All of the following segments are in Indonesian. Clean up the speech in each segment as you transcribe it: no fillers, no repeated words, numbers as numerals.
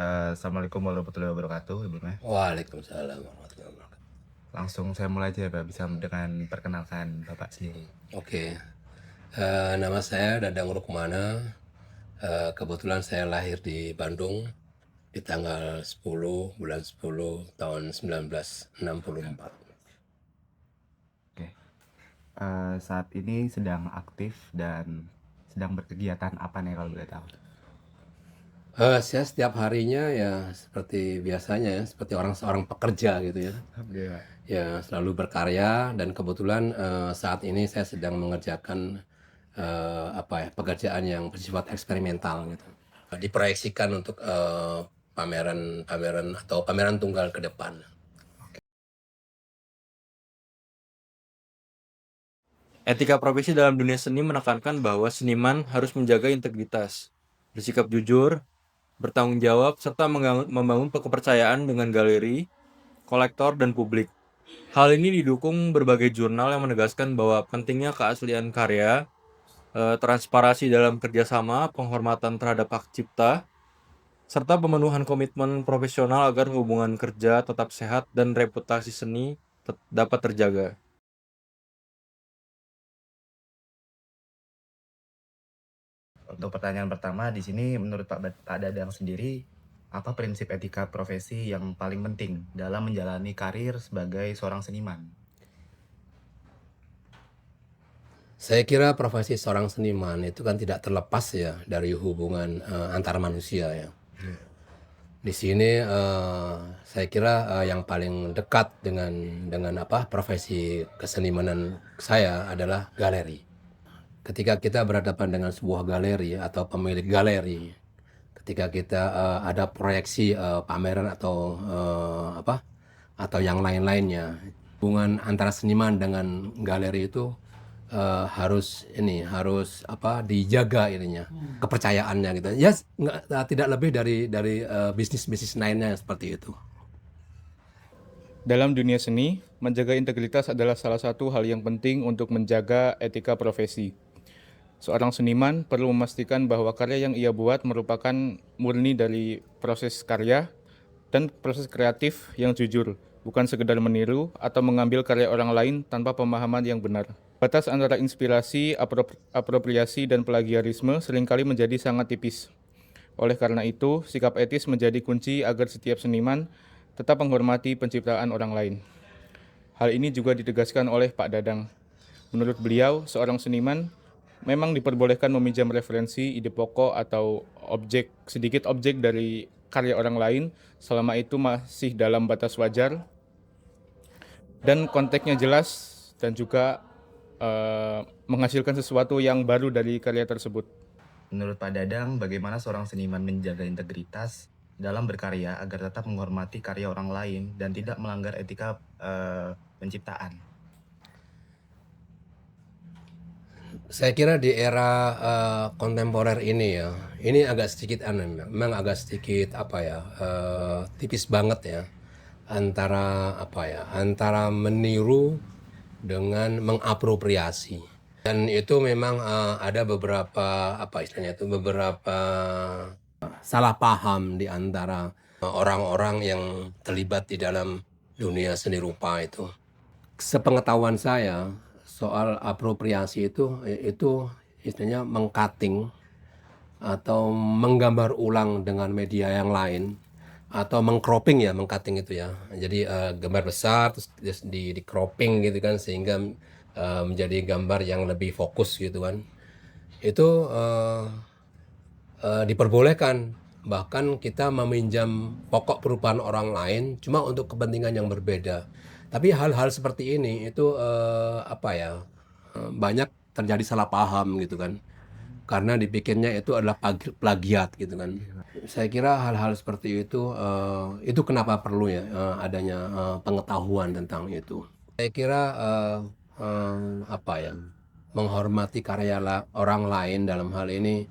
Assalamualaikum warahmatullahi wabarakatuh, sebelumnya. Waalaikumsalam warahmatullahi wabarakatuh. Langsung saya mulai aja ya Pak, bisa dengan perkenalkan Bapak sendiri. Oke, nama saya Dadang Rukmana. Kebetulan saya lahir di Bandung di tanggal 10 bulan 10 tahun 1964. Oke. Saat ini sedang aktif dan sedang berkegiatan apa nih kalau boleh tahu? Saya setiap harinya ya seperti biasanya ya, seperti seorang pekerja gitu ya. Oke, Pak. Ya selalu berkarya dan kebetulan saat ini saya sedang mengerjakan pekerjaan yang bersifat eksperimental gitu. Diproyeksikan untuk pameran atau pameran tunggal ke depan. Etika profesi dalam dunia seni menekankan bahwa seniman harus menjaga integritas, bersikap jujur, bertanggung jawab, serta membangun kepercayaan dengan galeri, kolektor, dan publik. Hal ini didukung berbagai jurnal yang menegaskan bahwa pentingnya keaslian karya, transparansi dalam kerjasama, penghormatan terhadap hak cipta, serta pemenuhan komitmen profesional agar hubungan kerja tetap sehat dan reputasi seni dapat terjaga. Untuk pertanyaan pertama di sini menurut Pak Dadang sendiri, apa prinsip etika profesi yang paling penting dalam menjalani karir sebagai seorang seniman? Saya kira profesi seorang seniman itu kan tidak terlepas ya dari hubungan antar manusia ya. Di sini saya kira yang paling dekat dengan profesi kesenimanan saya adalah galeri. Ketika kita berhadapan dengan sebuah galeri atau pemilik galeri, ketika kita ada proyeksi pameran atau atau yang lain-lainnya, hubungan antara seniman dengan galeri itu harus dijaga ininya, kepercayaannya gitu ya. Tidak lebih dari bisnis lainnya seperti itu. Dalam dunia seni, menjaga integritas adalah salah satu hal yang penting untuk menjaga etika profesi. Seorang seniman perlu memastikan bahwa karya yang ia buat merupakan murni dari proses karya dan proses kreatif yang jujur, bukan sekedar meniru atau mengambil karya orang lain tanpa pemahaman yang benar. Batas antara inspirasi, apropriasi, dan plagiarisme seringkali menjadi sangat tipis. Oleh karena itu, sikap etis menjadi kunci agar setiap seniman tetap menghormati penciptaan orang lain. Hal ini juga ditegaskan oleh Pak Dadang. Menurut beliau, seorang seniman memang diperbolehkan meminjam referensi, ide pokok, atau sedikit objek dari karya orang lain selama itu masih dalam batas wajar dan konteksnya jelas dan juga menghasilkan sesuatu yang baru dari karya tersebut. Menurut Pak Dadang, bagaimana seorang seniman menjaga integritas dalam berkarya agar tetap menghormati karya orang lain dan tidak melanggar etika penciptaan? Saya kira di era kontemporer ini ya, ini agak sedikit memang agak sedikit tipis banget ya antara meniru dengan mengapropriasi. Dan itu memang ada beberapa beberapa salah paham di antara orang-orang yang terlibat di dalam dunia seni rupa itu. Sepengetahuan saya soal apropriasi itu istilahnya mengcutting atau menggambar ulang dengan media yang lain atau mengcropping ya, mengcutting itu ya. Jadi gambar besar terus di cropping gitu kan sehingga menjadi gambar yang lebih fokus gitu kan. Itu diperbolehkan, bahkan kita meminjam pokok perubahan orang lain cuma untuk kepentingan yang berbeda. Tapi hal-hal seperti ini itu banyak terjadi salah paham gitu kan, karena dipikirnya itu adalah plagiat gitu kan. Saya kira hal-hal seperti itu kenapa perlu ya adanya pengetahuan tentang itu. Saya kira menghormati karya orang lain dalam hal ini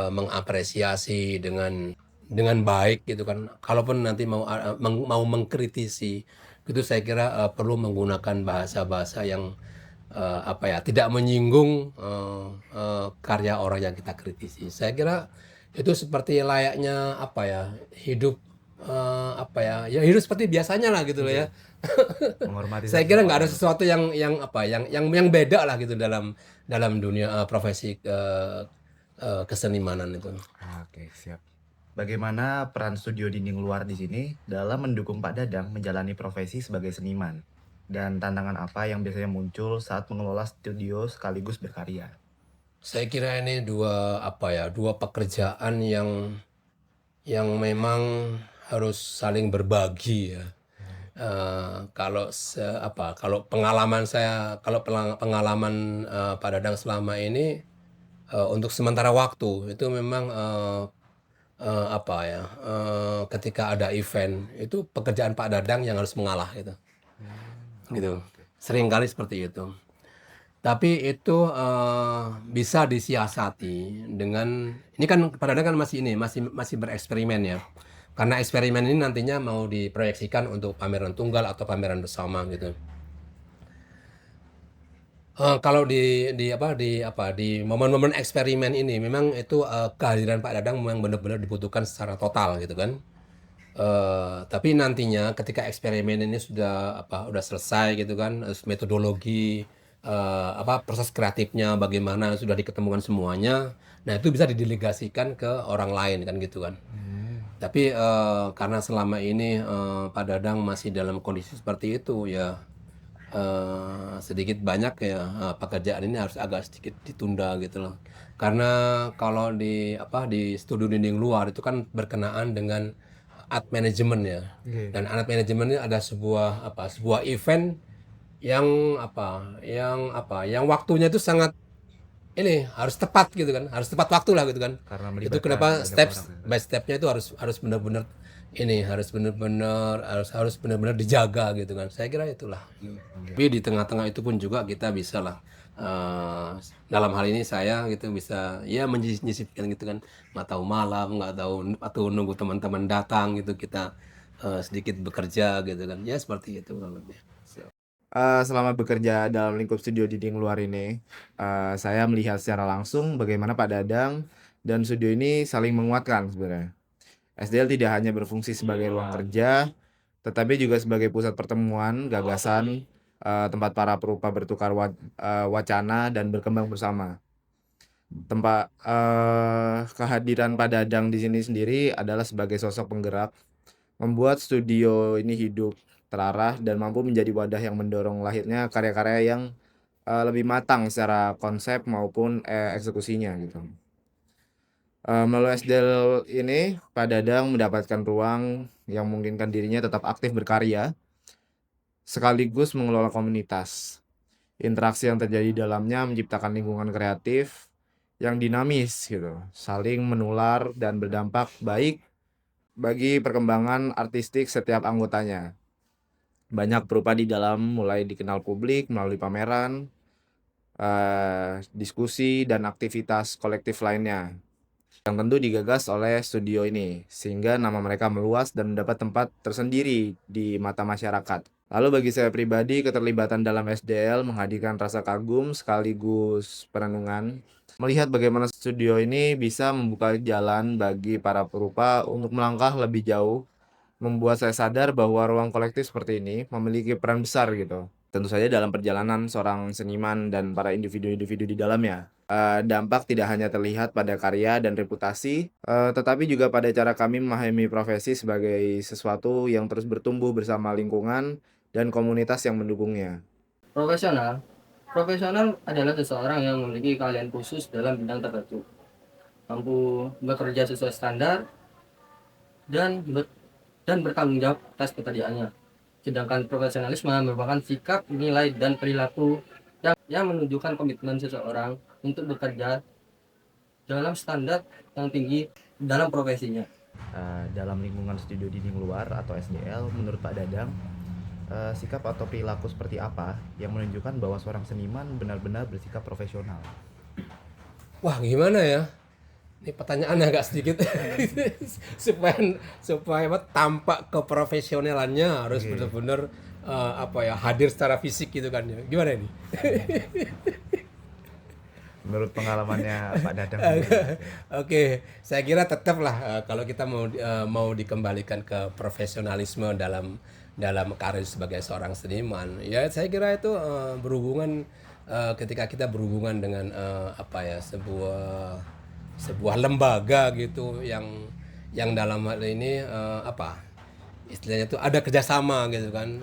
mengapresiasi dengan baik gitu kan. Kalaupun nanti mau mengkritisi, itu saya kira perlu menggunakan bahasa-bahasa yang tidak menyinggung karya orang yang kita kritisi. Saya kira itu seperti layaknya apa ya, hidup apa ya, ya hidup seperti biasanya lah gitu loh ya. Menghormati Saya satu kira sama nggak ada lain. sesuatu yang apa, yang beda lah gitu dalam dalam dunia profesi kesenimanan itu. Oke, siap. Bagaimana peran studio dinding luar di sini dalam mendukung Pak Dadang menjalani profesi sebagai seniman? Dan tantangan apa yang biasanya muncul saat mengelola studio sekaligus berkarya? Saya kira ini dua apa ya, dua pekerjaan yang memang harus saling berbagi ya. Kalau pengalaman saya, kalau pengalaman Pak Dadang selama ini untuk sementara waktu itu memang apa ya, ketika ada event itu pekerjaan Pak Dadang yang harus mengalah gitu. Sering kali seperti itu. Tapi itu bisa disiasati dengan ini kan Pak Dadang kan masih masih bereksperimen ya. Karena eksperimen ini nantinya mau diproyeksikan untuk pameran tunggal atau pameran bersama gitu. Kalau di momen-momen eksperimen ini memang itu kehadiran Pak Dadang memang benar-benar dibutuhkan secara total gitu kan. Tapi nantinya ketika eksperimen ini udah selesai gitu kan, metodologi proses kreatifnya bagaimana sudah diketemukan semuanya, nah itu bisa didelegasikan ke orang lain kan gitu kan. Tapi karena selama ini Pak Dadang masih dalam kondisi seperti itu ya, sedikit banyak ya pekerjaan ini harus agak sedikit ditunda gitu loh. Karena kalau di studio dinding luar itu kan berkenaan dengan art management ya. Oke. Dan art management ini ada sebuah event yang waktunya itu sangat ini harus tepat gitu kan, harus tepat waktu lah gitu kan. Karena Itu melibatkan kenapa banyak step orang ya. by stepnya itu harus benar-benar ini harus benar-benar dijaga gitu kan. Saya kira itulah. Tapi di tengah-tengah itu pun juga kita bisa lah, dalam hal ini saya gitu bisa ya menyisipkan gitu kan, nggak tahu malam, nggak tahu atau nunggu teman-teman datang gitu, kita sedikit bekerja gitu kan, ya seperti itu kurang lebih. Selama bekerja dalam lingkup studio dinding luar ini, saya melihat secara langsung bagaimana Pak Dadang dan studio ini saling menguatkan sebenarnya. SDL tidak hanya berfungsi sebagai ruang kerja, tetapi juga sebagai pusat pertemuan, gagasan, tempat para perupa bertukar wacana dan berkembang bersama. Kehadiran Pak Dadang di sini sendiri adalah sebagai sosok penggerak, membuat studio ini hidup, terarah, dan mampu menjadi wadah yang mendorong lahirnya karya-karya yang lebih matang secara konsep maupun eksekusinya gitu. Melalui SDL ini, Pak Dadang mendapatkan ruang yang memungkinkan dirinya tetap aktif berkarya, sekaligus mengelola komunitas. Interaksi yang terjadi di dalamnya menciptakan lingkungan kreatif yang dinamis gitu, saling menular dan berdampak baik bagi perkembangan artistik setiap anggotanya. Banyak perupa di dalam mulai dikenal publik melalui pameran, diskusi, dan aktivitas kolektif lainnya yang tentu digagas oleh studio ini, sehingga nama mereka meluas dan mendapat tempat tersendiri di mata masyarakat. Lalu bagi saya pribadi, keterlibatan dalam SDL menghadirkan rasa kagum sekaligus perenungan, melihat bagaimana studio ini bisa membuka jalan bagi para perupa untuk melangkah lebih jauh, membuat saya sadar bahwa ruang kolektif seperti ini memiliki peran besar gitu. Tentu saja dalam perjalanan seorang seniman dan para individu-individu di dalamnya. Dampak tidak hanya terlihat pada karya dan reputasi, tetapi juga pada cara kami memahami profesi sebagai sesuatu yang terus bertumbuh bersama lingkungan dan komunitas yang mendukungnya. Profesional. Profesional adalah seseorang yang memiliki keahlian khusus dalam bidang tertentu, mampu bekerja sesuai standar dan bertanggung jawab atas pekerjaannya. Sedangkan profesionalisme merupakan sikap, nilai, dan perilaku yang menunjukkan komitmen seseorang untuk bekerja dalam standar yang tinggi dalam profesinya. Dalam lingkungan studio dinding luar atau SDL, menurut Pak Dadang, sikap atau perilaku seperti apa yang menunjukkan bahwa seorang seniman benar-benar bersikap profesional? Wah, gimana ya? Ini pertanyaan agak sedikit supaya tampak keprofesionalannya harus benar-benar hadir secara fisik gitu kan ya. Gimana ini? menurut pengalamannya Pak Dadang sendiri? Oke, saya kira tetaplah kalau kita mau dikembalikan ke profesionalisme dalam karir sebagai seorang seniman, ya saya kira itu berhubungan ketika kita berhubungan dengan apa ya, sebuah lembaga gitu yang dalam hal ini apa istilahnya itu ada kerjasama gitu kan,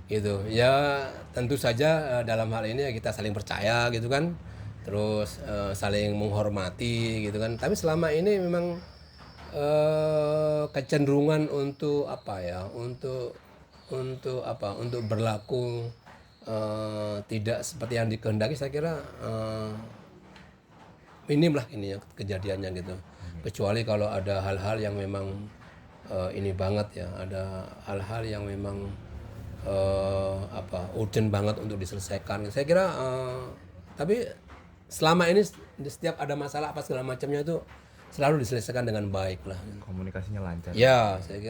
gitu ya. Tentu saja dalam hal ini ya kita saling percaya gitu kan, terus saling menghormati gitu kan. Tapi selama ini memang kecenderungan untuk apa ya, untuk berlaku tidak seperti yang dikehendaki, saya kira minim lah ini ya kejadiannya gitu. Kecuali kalau ada hal-hal yang memang ini banget ya, ada hal-hal yang memang urgent banget untuk diselesaikan. Saya kira tapi selama ini setiap ada masalah apa segala macamnya itu selalu diselesaikan dengan baik lah. Komunikasinya lancar. Ya, saya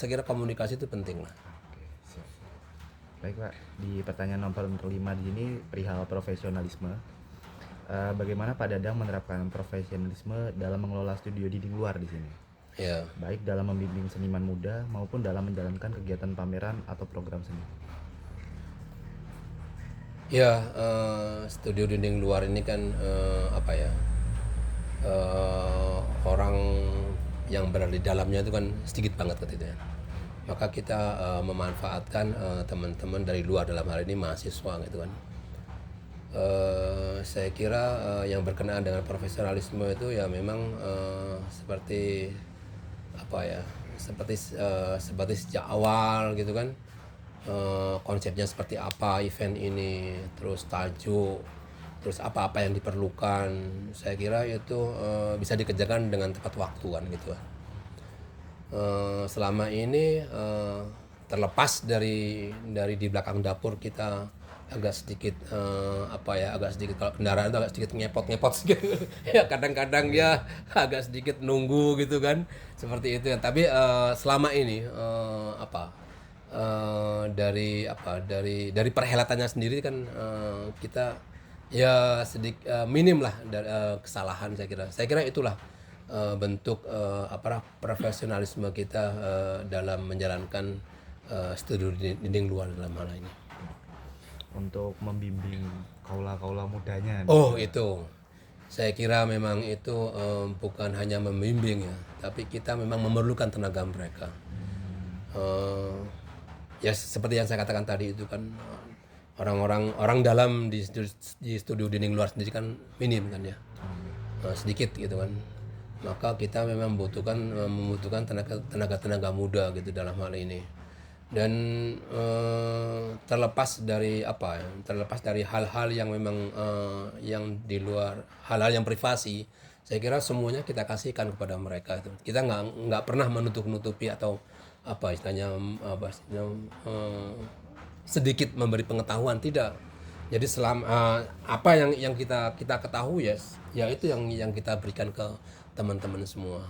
kira komunikasi itu penting lah. Oke, siap. Baik Pak, di pertanyaan nomor 5 di sini perihal profesionalisme. Bagaimana Pak Dadang menerapkan profesionalisme dalam mengelola studio dinding luar di sini? Ya. Baik dalam membimbing seniman muda maupun dalam menjalankan kegiatan pameran atau program seni. Ya, studio dinding luar ini kan apa ya, orang yang berada di dalamnya itu kan sedikit banget gitu ya. Maka kita memanfaatkan teman-teman dari luar, dalam hal ini mahasiswa gitu kan. Saya kira yang berkenaan dengan profesionalisme itu ya memang seperti apa ya, seperti sejak awal gitu kan, konsepnya seperti apa event ini, terus tajuk, terus apa-apa yang diperlukan. Saya kira itu bisa dikerjakan dengan tepat waktu kan gitu kan. Selama ini terlepas dari di belakang dapur kita agak sedikit agak sedikit, kalau kendaraan itu agak sedikit ngepot gitu. Ya kadang-kadang ya agak sedikit nunggu gitu kan, seperti itu ya. Tapi selama ini dari perhelatannya sendiri kan kita ya sedikit minim lah kesalahan. Saya kira itulah bentuk profesionalisme kita dalam menjalankan studi dinding luar dalam hal ini. Untuk membimbing kaula-kaula mudanya. Oh itu, saya kira memang itu bukan hanya membimbing ya, tapi kita memang memerlukan tenaga mereka. Ya seperti yang saya katakan tadi itu kan, orang dalam di studio dinding luar sendiri kan minim kan ya, sedikit gitu kan. Maka kita memang membutuhkan tenaga muda gitu dalam hal ini. Dan terlepas dari hal-hal yang memang yang di luar, hal-hal yang privasi, saya kira semuanya kita kasihkan kepada mereka itu. Kita nggak pernah menutup-nutupi atau sedikit memberi pengetahuan, tidak. Jadi selama apa yang kita ketahui ya itu yang kita berikan ke teman-teman semua.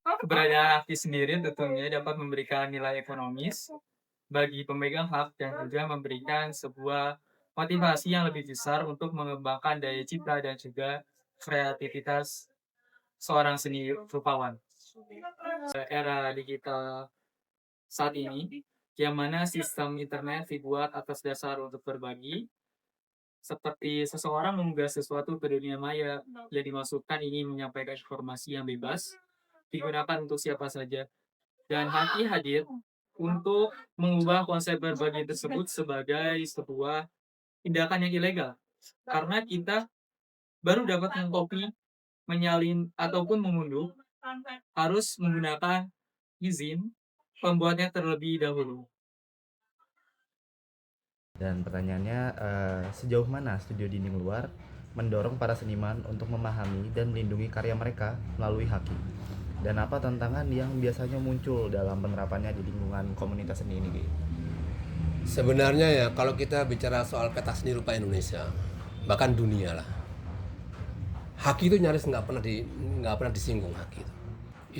Keberadaan artis sendiri tentunya dapat memberikan nilai ekonomis bagi pemegang hak dan juga memberikan sebuah motivasi yang lebih besar untuk mengembangkan daya cipta dan juga kreativitas seorang seni rupawan. Era digital saat ini, yang mana sistem internet dibuat atas dasar untuk berbagi, seperti seseorang mengunggah sesuatu ke dunia maya yang dimaksudkan ingin menyampaikan informasi yang bebas, digunakan untuk siapa saja. Dan Haki hadir untuk mengubah konsep berbagi tersebut sebagai sebuah tindakan yang ilegal. Karena kita baru dapat mengcopy, menyalin, ataupun mengunduh, harus menggunakan izin pembuatnya terlebih dahulu. Dan pertanyaannya, sejauh mana studio dinding luar mendorong para seniman untuk memahami dan melindungi karya mereka melalui haki? Dan apa tantangan yang biasanya muncul dalam penerapannya di lingkungan komunitas seni ini? Sebenarnya ya kalau kita bicara soal peta seni rupa Indonesia, bahkan dunia lah, haki itu nyaris nggak pernah disinggung haki itu.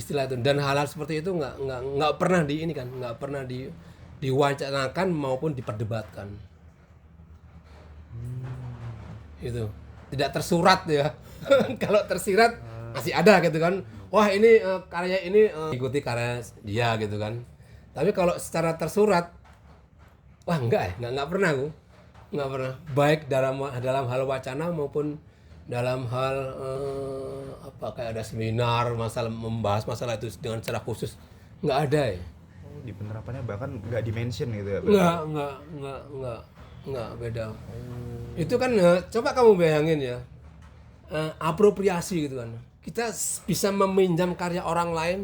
Istilah itu, dan hal-hal seperti itu nggak pernah nggak pernah diwacanakan maupun diperdebatkan. Itu tidak tersurat ya. Kalau tersirat masih ada gitu kan. Wah ini karya ini ikuti karya dia gitu kan. Tapi kalau secara tersurat, wah enggak ya, enggak pernah aku. Enggak pernah. Baik dalam hal wacana maupun dalam hal apa kayak ada seminar masalah membahas masalah itu dengan secara khusus enggak ada ya. Oh, di penerapannya bahkan nggak di-mention gitu ya? Enggak beda. Itu kan coba kamu bayangin ya. Apropriasi gitu kan. Kita bisa meminjam karya orang lain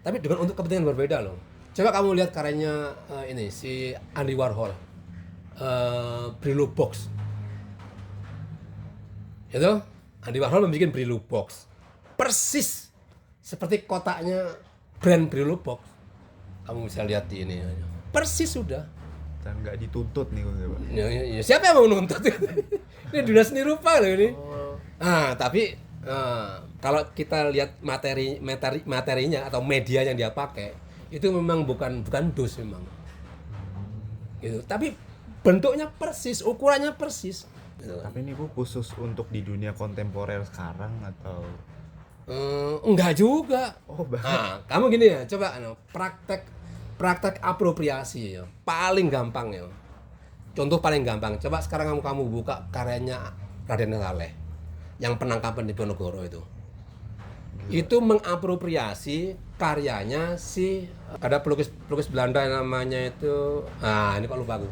tapi dengan untuk kepentingan berbeda loh. Coba kamu lihat karyanya ini si Andy Warhol. Brillo Box. Itu Andy Warhol membuat Brillo Box. Persis seperti kotaknya brand Brillo Box. Kamu bisa lihat di ini. Persis sudah. Dan nggak dituntut nih Pak. Ya, siapa yang mau nuntut? Ini dunia seni rupa loh ini. Tapi kalau kita lihat materinya atau media yang dia pakai itu memang bukan dus memang. Gitu. Tapi bentuknya persis, ukurannya persis. Gitu. Tapi ini Bu khusus untuk di dunia kontemporer sekarang atau? Enggak juga. Oh, bahkan. Kamu gini ya, coba praktek apropriasi ya. Paling gampang ya. Contoh paling gampang. Coba sekarang kamu buka karyanya Raden Saleh yang penangkapan di Ponorogo itu. Itu mengapropriasi karyanya si ada pelukis Belanda yang namanya itu ini kok lupa aku.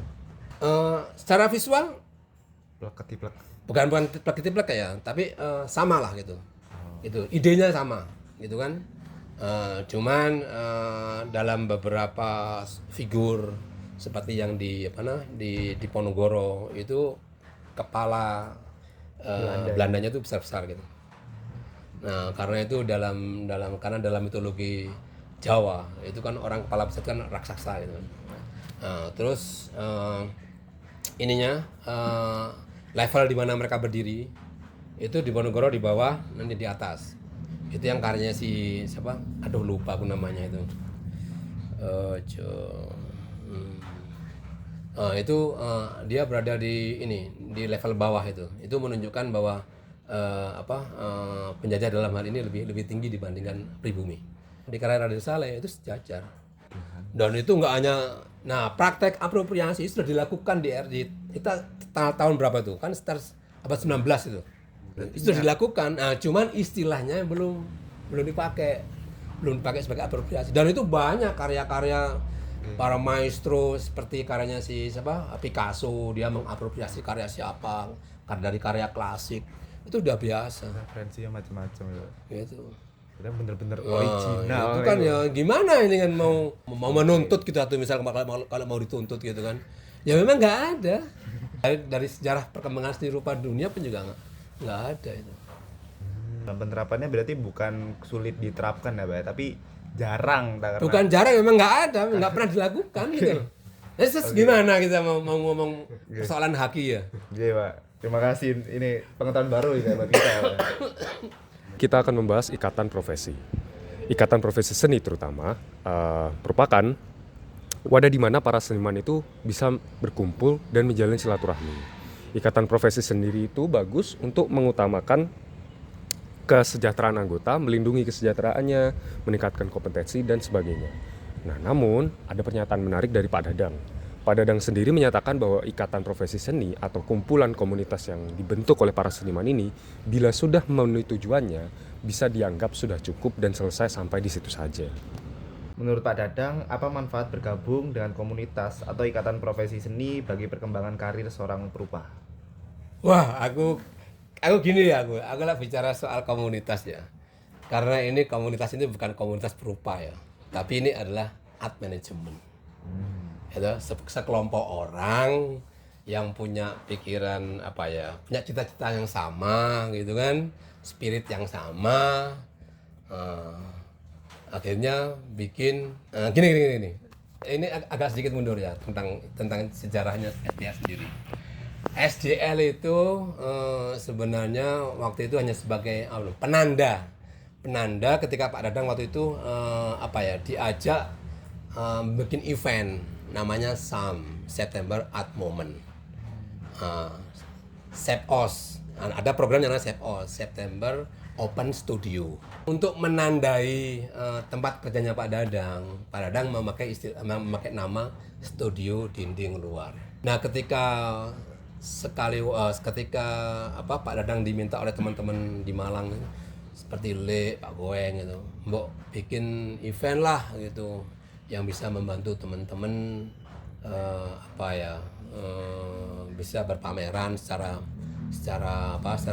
Secara visual Plek-ketiplek. bukan plek-ketiplek ya, tapi sama lah gitu. Itu idenya sama, gitu kan. Cuman dalam beberapa figur seperti yang di di Ponorogo itu kepala Belandanya itu besar-besar gitu. Nah, karena itu dalam mitologi Jawa itu kan orang kepala besar kan raksasa gitu. Terus level di mana mereka berdiri itu di Ponorogo di bawah, nanti di atas. Itu yang karyanya si siapa? Aduh lupa aku namanya itu. Dia berada di level bawah itu. Itu menunjukkan bahwa penjajah dalam hal ini lebih tinggi dibandingkan pribumi. Di karya Raden Saleh itu sejajar. Dan itu enggak hanya praktek apropriasi sudah dilakukan di kita tahun berapa tuh? Kan sekitar abad 19 itu. Itu sudah dilakukan. Cuman istilahnya belum dipakai sebagai apropriasi. Dan itu banyak karya-karya para maestro seperti karyanya si Picasso, dia mengapropriasi karya siapa dari karya klasik. Itu udah biasa. Referensinya macam-macam ya. Gitu. Kita bener-bener original. Itu kan ya gimana ini kan mau menuntut gitu atau misal kalau mau dituntut gitu kan. Ya memang nggak ada. Dari sejarah perkembangan seni rupa dunia pun juga nggak ada itu. Penerapannya berarti bukan sulit diterapkan ya, Pak, tapi jarang. Bukan jarang, memang nggak ada, nggak pernah dilakukan gitu. Terus gimana kita mau ngomong persoalan haki ya? Oke, Pak. Terima kasih. Ini pengetahuan baru ya buat kita. Kita akan membahas ikatan profesi. Ikatan profesi seni terutama merupakan wadah di mana para seniman itu bisa berkumpul dan menjalin silaturahmi. Ikatan profesi sendiri itu bagus untuk mengutamakan kesejahteraan anggota, melindungi kesejahteraannya, meningkatkan kompetensi dan sebagainya. Nah, namun ada pernyataan menarik dari Pak Dadang. Pak Dadang sendiri menyatakan bahwa ikatan profesi seni atau kumpulan komunitas yang dibentuk oleh para seniman ini, bila sudah memenuhi tujuannya, bisa dianggap sudah cukup dan selesai sampai di situ saja. Menurut Pak Dadang, apa manfaat bergabung dengan komunitas atau ikatan profesi seni bagi perkembangan karir seorang perupa? Wah, aku gini ya, aku lah bicara soal komunitas ya. Karena ini komunitas ini bukan komunitas perupa ya, tapi ini adalah art management. Itu sekelompok orang yang punya pikiran punya cita-cita yang sama gitu kan, spirit yang sama, akhirnya bikin gini. Ini agak sedikit mundur ya tentang sejarahnya SDL sendiri. SDL itu sebenarnya waktu itu hanya sebagai penanda ketika Pak Dadang waktu itu diajak bikin event namanya SAM, September Art Moment, SEPOS, Ada program yang namanya September Open Studio. Untuk menandai tempat kerjanya Pak Dadang memakai nama Studio Dinding Luar. Nah, ketika Pak Dadang diminta oleh teman-teman di Malang seperti Pak Goeng gitu, mbok bikin event lah gitu yang bisa membantu teman-teman bisa berpameran secara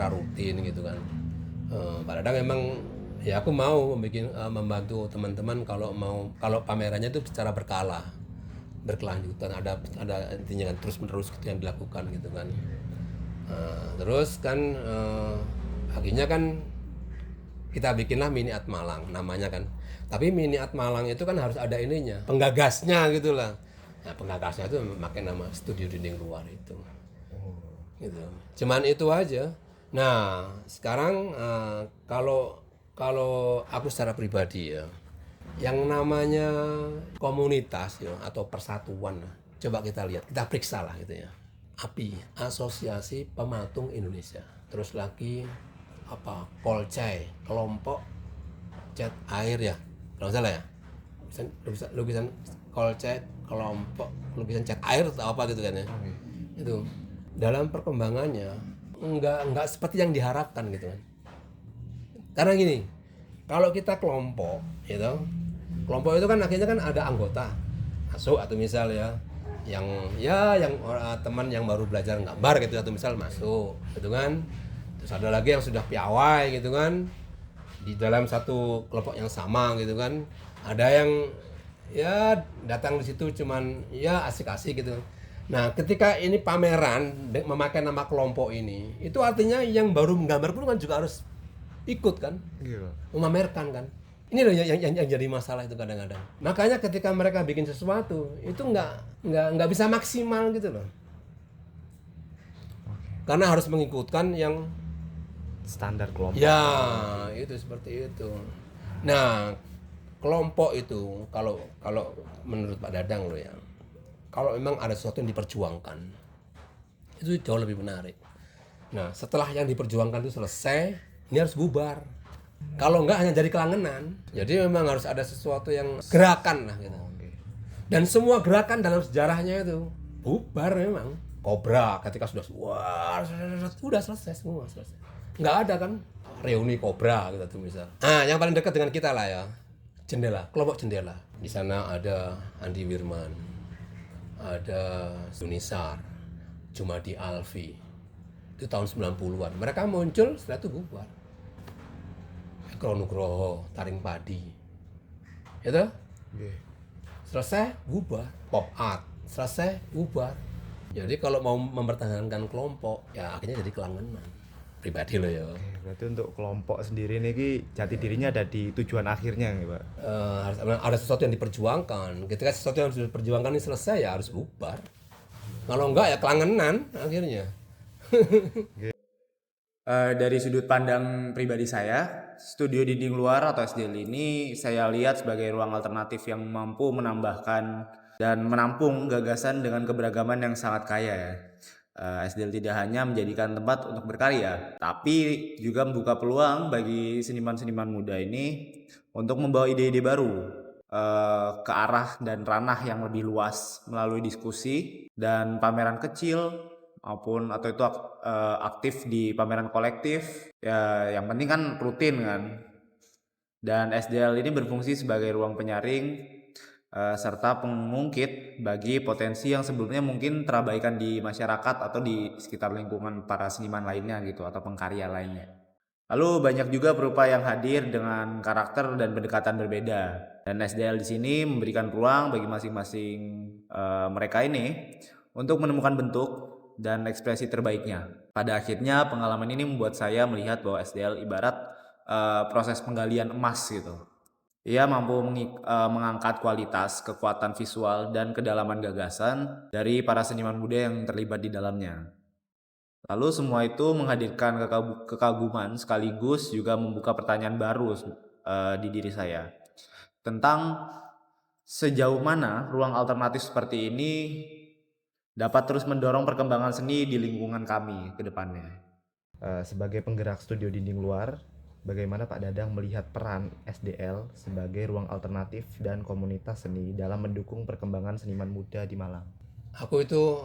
rutin gitu kan. Pak Dadang memang ya aku mau membantu teman-teman kalau pamerannya itu secara berkelanjutan, ada intinya kan terus menerus gitu yang dilakukan gitu kan. Terus kan akhirnya kan kita bikinlah Mini Art Malang namanya kan. Tapi Mini Art Malang itu kan harus ada ininya, penggagasnya gitu lah. Nah, penggagasnya itu memakai nama Studio Dinding Luar itu. Gitu. Cuman itu aja. Nah, sekarang kalau aku secara pribadi ya, yang namanya komunitas ya atau persatuan, coba kita lihat, kita periksa lah gitu ya. API, Asosiasi Pematung Indonesia. Terus lagi Kolcai, kelompok cat air ya, kalau salah ya. Lukisan Kolcai, kelompok lukisan cat air atau apa gitu kan ya. Itu dalam perkembangannya enggak seperti yang diharapkan gitu kan. Karena gini, kalau kita kelompok gitu, kelompok itu kan akhirnya kan ada anggota masuk atau misal ya yang teman yang baru belajar gambar gitu atau misal masuk gitu kan. Terus ada lagi yang sudah piawai gitu kan, di dalam satu kelompok yang sama gitu kan. Ada yang ya datang di situ cuman ya asik-asik gitu. Nah, ketika ini pameran memakai nama kelompok ini, itu artinya yang baru menggambar pun kan juga harus ikut kan, memamerkan kan. Ini loh yang jadi masalah itu kadang-kadang. Makanya ketika mereka bikin sesuatu itu nggak bisa maksimal gitu loh. Karena harus mengikutkan yang Standar kelompok. ya itu seperti itu. Nah, kelompok itu kalau menurut Pak Dadang loh ya, kalau memang ada sesuatu yang diperjuangkan itu jauh lebih menarik. Nah, setelah yang diperjuangkan itu selesai, ini harus bubar. Kalau enggak hanya jadi kelangenan. Jadi memang harus ada sesuatu yang gerakan lah gitu. Dan semua gerakan dalam sejarahnya itu bubar memang. Kobra ketika sudah selesai semua selesai. Enggak ada kan reuni Kobra gitu tuh misal. Nah, yang paling dekat dengan kita lah ya. Jendela, kelompok Jendela. Di sana ada Andi Wirman, ada Sunisar, Jumadi Alfi. Itu tahun 90-an. Mereka muncul setelah itu bubar. Eko Nugroho, Taring Padi. Itu? Selesai, bubar. Pop art, selesai, bubar. Jadi kalau mau mempertahankan kelompok, ya akhirnya jadi kelangenan. Pribadi loh ya. Berarti untuk kelompok sendiri ini jati dirinya ada di tujuan akhirnya nih Pak. Harus ada sesuatu yang diperjuangkan. Ketika sesuatu yang sudah diperjuangkan ini selesai ya harus bubar. Kalau enggak ya kelangenan akhirnya. Dari sudut pandang pribadi saya, Studio Dinding Luar atau SDL ini saya lihat sebagai ruang alternatif yang mampu menambahkan dan menampung gagasan dengan keberagaman yang sangat kaya ya. SDL tidak hanya menjadikan tempat untuk berkarya, tapi juga membuka peluang bagi seniman-seniman muda ini untuk membawa ide-ide baru ke arah dan ranah yang lebih luas melalui diskusi dan pameran kecil maupun atau itu aktif di pameran kolektif ya, yang penting kan rutin kan. Dan SDL ini berfungsi sebagai ruang penyaring serta pengungkit bagi potensi yang sebelumnya mungkin terabaikan di masyarakat atau di sekitar lingkungan para seniman lainnya gitu atau pengkarya lainnya. Lalu banyak juga perupa yang hadir dengan karakter dan pendekatan berbeda. Dan SDL di sini memberikan ruang bagi masing-masing mereka ini untuk menemukan bentuk dan ekspresi terbaiknya. Pada akhirnya pengalaman ini membuat saya melihat bahwa SDL ibarat proses penggalian emas gitu. Ia mampu mengangkat kualitas, kekuatan visual, dan kedalaman gagasan dari para seniman muda yang terlibat di dalamnya. Lalu semua itu menghadirkan kekaguman sekaligus juga membuka pertanyaan baru di diri saya tentang sejauh mana ruang alternatif seperti ini dapat terus mendorong perkembangan seni di lingkungan kami ke depannya. Sebagai penggerak studio dinding luar, bagaimana Pak Dadang melihat peran SDL sebagai ruang alternatif dan komunitas seni dalam mendukung perkembangan seniman muda di Malang? Aku itu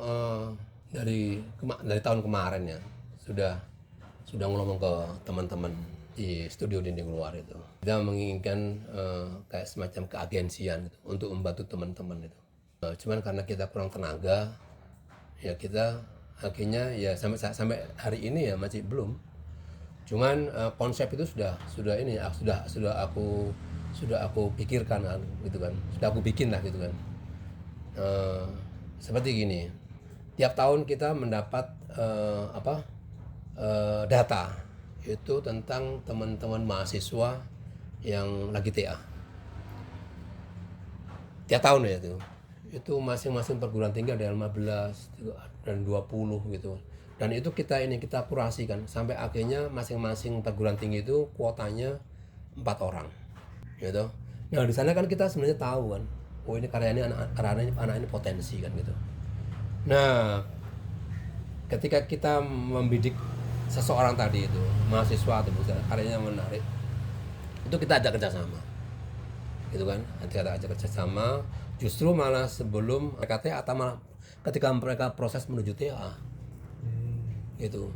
dari tahun kemarin ya sudah ngomong ke teman-teman di studio dinding luar itu. Kita menginginkan kayak semacam keagensian gitu, untuk membantu teman-teman itu. Cuman karena kita kurang tenaga, ya kita akhirnya ya sampai hari ini ya masih belum. Cuman konsep itu sudah aku pikirkan kan, gitu kan. Sudah aku bikin lah gitu kan. Seperti gini, tiap tahun kita mendapat data itu tentang teman-teman mahasiswa yang lagi TA. Tiap tahun ya itu masing-masing perguruan tinggi ada 15 dan 20 gitu. Dan itu kita kurasikan sampai akhirnya masing-masing perguruan tinggi itu kuotanya 4 orang gitu. Nah di sana kan kita sebenarnya tahu kan, oh ini karya ini anak ini potensi kan gitu. Nah ketika kita membidik seseorang tadi itu mahasiswa atau misalnya karyanya menarik, itu kita ajak kerjasama gitu kan. Nanti kita ajak kerjasama, justru malah sebelum mereka TA atau malah ketika mereka proses menuju TA gitu,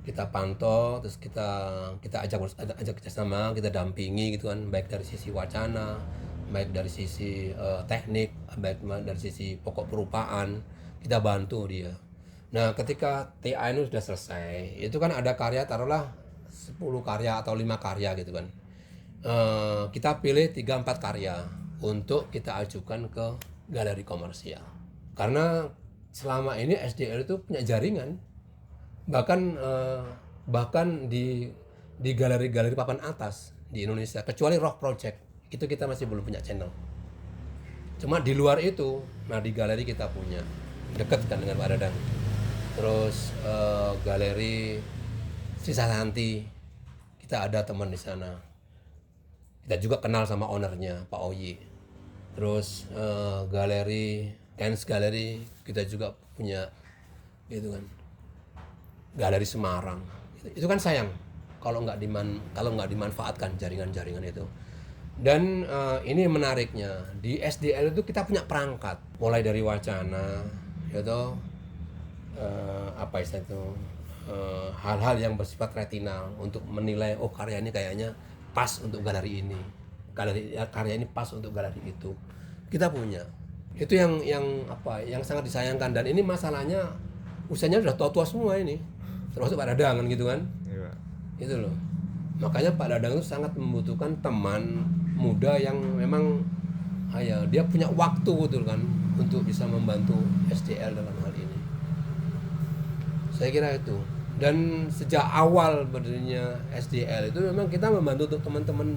kita pantau, terus kita ajak kerjasama, kita dampingi gitu kan, baik dari sisi wacana, baik dari sisi teknik, baik dari sisi pokok perupaan, kita bantu dia. Nah ketika TA ini sudah selesai, itu kan ada karya, taruhlah 10 karya atau 5 karya gitu kan. Kita pilih 3-4 karya untuk kita ajukan ke galeri komersial. Karena selama ini SDL itu punya jaringan, bahkan di galeri-galeri papan atas di Indonesia, kecuali Rock Project, itu kita masih belum punya channel. Cuma di luar itu, nah di galeri kita punya, dekat kan dengan Pak Dadang. Terus galeri Sisa Santi, kita ada teman di sana. Kita juga kenal sama ownernya, Pak Oyi. Terus galeri Kens Gallery kita juga punya, gitu kan. Galeri Semarang, itu kan sayang kalau nggak dimanfaatkan jaringan-jaringan itu. Dan ini menariknya, di SDL itu kita punya perangkat, mulai dari wacana, yaitu hal-hal yang bersifat retinal untuk menilai, oh karya ini kayaknya pas untuk galeri ini, karya ini pas untuk galeri itu, kita punya. Itu yang sangat disayangkan, dan ini masalahnya usianya sudah tua-tua semua ini, termasuk Pak Dadang kan gitu kan. Iya. Itu loh, makanya Pak Dadang itu sangat membutuhkan teman muda yang memang dia punya waktu gitu kan untuk bisa membantu SDL dalam hal ini. Saya kira itu. Dan sejak awal berdirinya SDL itu memang kita membantu untuk teman-teman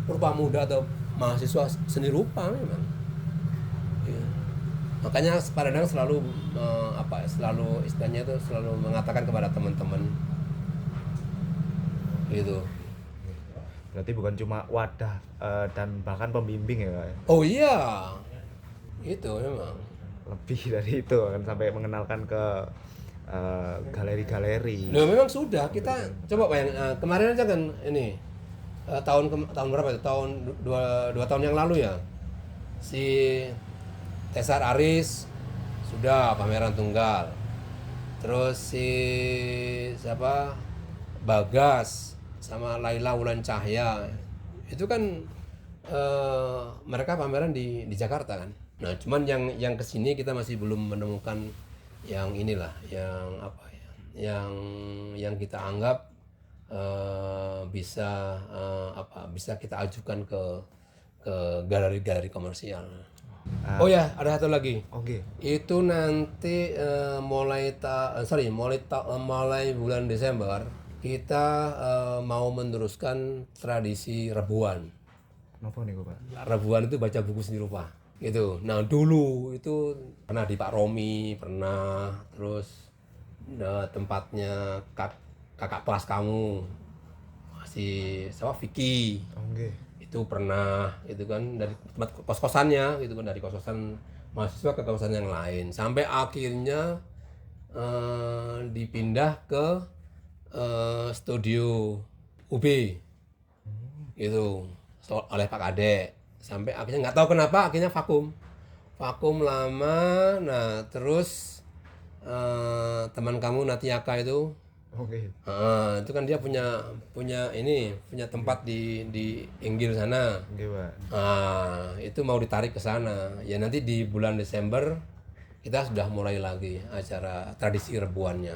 rupa muda atau mahasiswa seni rupa memang. Ya. Makanya Pak Dadang selalu istilahnya itu selalu mengatakan kepada teman-teman gitu. Berarti bukan cuma wadah dan bahkan pembimbing ya Pak? Oh iya, itu memang Lebih dari itu kan, sampai mengenalkan ke galeri-galeri. Nah memang sudah kita coba kemarin aja kan ini tahun berapa itu, dua tahun yang lalu ya, si Tesar Aris sudah pameran tunggal, terus si Bagas sama Laila Wulan Cahya itu kan mereka pameran di Jakarta kan. Nah cuman yang kesini kita masih belum menemukan yang inilah, yang kita anggap bisa kita ajukan ke galeri komersial. Oh ya, ada satu lagi. Oke. Itu nanti mulai bulan Desember kita mau meneruskan tradisi rebuan. Kenapa nih Pak? Rebuan itu baca buku seni rupa gitu. Nah dulu itu pernah di Pak Romi, pernah, terus tempatnya kakak kelas kamu masih Vicky, Oke. itu pernah, itu kan dari tempat kos-kosannya gitu kan, dari kos-kosan mahasiswa ke kosan yang lain, sampai akhirnya dipindah ke studio UB gitu oleh Pak Kadek, sampai akhirnya nggak tahu kenapa akhirnya vakum lama. Nah terus teman kamu Natiaka itu, Oke. itu kan dia punya punya tempat di Inggil sana. Oke, Pak. Itu mau ditarik ke sana. Ya nanti di bulan Desember kita sudah mulai lagi acara tradisi rebuannya,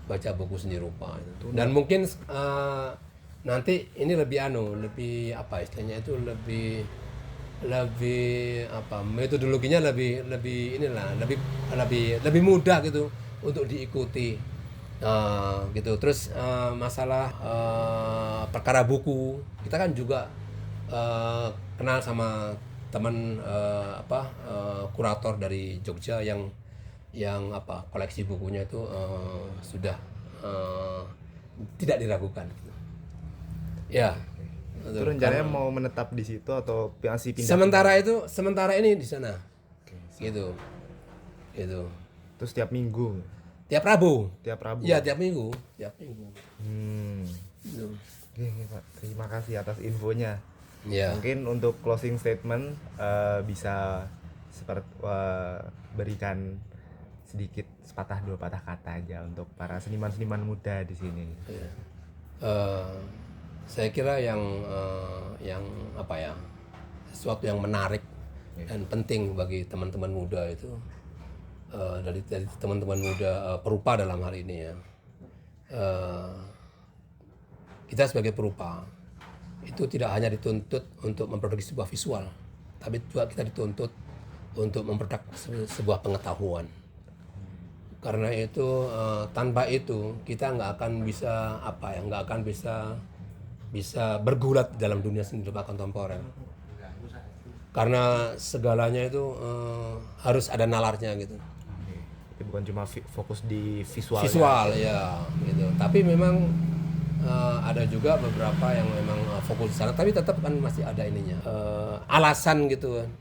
baca buku seni rupa. Dan mungkin nanti ini lebih apa istilahnya itu lebih apa metodologinya lebih mudah gitu untuk diikuti. Gitu. Terus masalah perkara buku, kita kan juga kenal sama teman kurator dari Jogja yang koleksi bukunya itu sudah tidak diragukan. Ya. Itu rencananya mau menetap di situ atau masih pindah? Sementara ini di sana. Gitu. Terus tiap minggu. Tiap Rabu. Iya, tiap minggu. Gitu. Oke, Pak. Terima kasih atas infonya. Ya. Mungkin untuk closing statement bisa berikan sedikit sepatah dua patah kata aja untuk para seniman-seniman muda di sini. Saya kira yang sesuatu yang menarik dan penting bagi teman-teman muda itu dari teman-teman muda perupa dalam hal ini ya, kita sebagai perupa itu tidak hanya dituntut untuk memproduksi sebuah visual, tapi juga kita dituntut untuk memproduksi sebuah pengetahuan. Karena itu tanpa itu kita nggak akan bisa bergulat dalam dunia seni rupa kontemporer. Karena segalanya itu harus ada nalarnya gitu. Itu bukan cuma fokus di visual. Ya, gitu. Tapi memang ada juga beberapa yang memang fokus di sana, tapi tetap kan masih ada ininya, alasan gitu kan,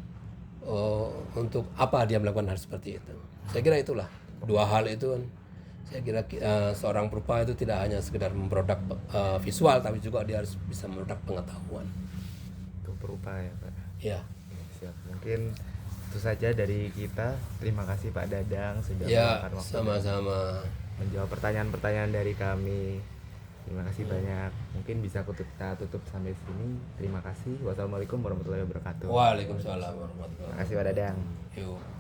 untuk apa dia melakukan hal seperti itu. Saya kira itulah dua hal itu kan. Saya kira seorang perupa itu tidak hanya sekedar memproduk visual, tapi juga dia harus bisa memproduk pengetahuan. Itu perupa ya, Pak. Ya. Siap. Mungkin itu saja dari kita. Terima kasih Pak Dadang sudah Ya, meluangkan waktu sama-sama. menjawab pertanyaan-pertanyaan dari kami. Terima kasih banyak. Mungkin bisa kita tutup sampai sini. Terima kasih. Wassalamualaikum warahmatullahi wabarakatuh. Waalaikumsalam warahmatullahi Terima kasih Pak Dadang. wabarakatuh.